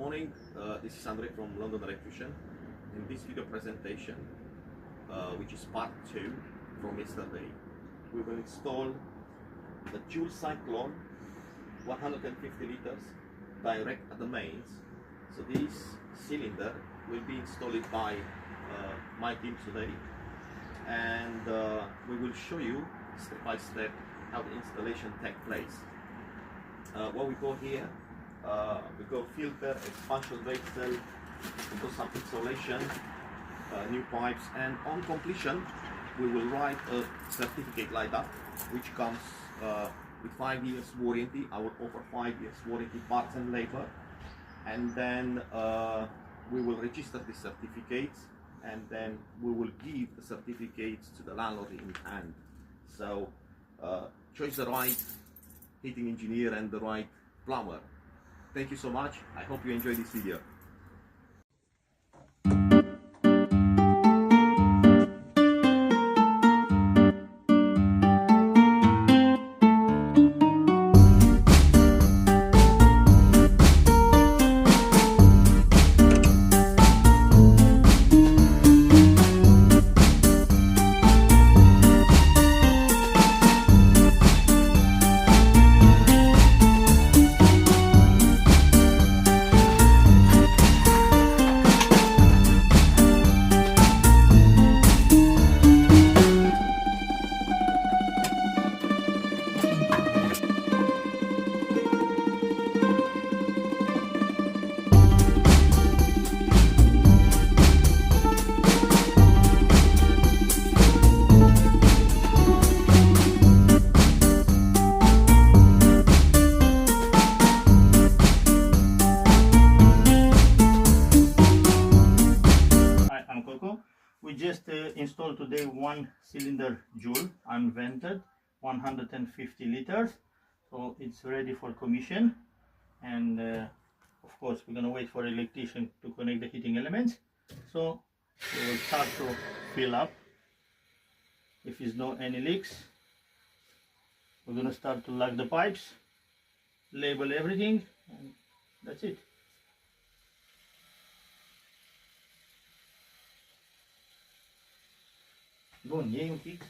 morning, this is Andre from London Electrician. In this video presentation, which is part 2 from yesterday, we will install the Joule Cyclone 150 liters direct at the mains. So this cylinder will be installed by my team today, and we will show you step by step how the installation takes place. What we got here, we got filter, expansion vessel, we got some insulation, new pipes, and on completion we will write a certificate like that, which comes with 5 years warranty. I will offer 5 years warranty, parts and labor, and then we will register the certificates, and then we will give the certificates to the landlord in hand. So choose the right heating engineer and the right plumber. Thank you so much. I hope you enjoy this video. We just installed today one cylinder Joule, unvented, 150 liters, so it's ready for commission. And of course we're going to wait for electrician to connect the heating elements, so we will start to fill up. If there's no any leaks, we're going to start to lock the pipes, label everything, and that's it. Bun, iei un pic.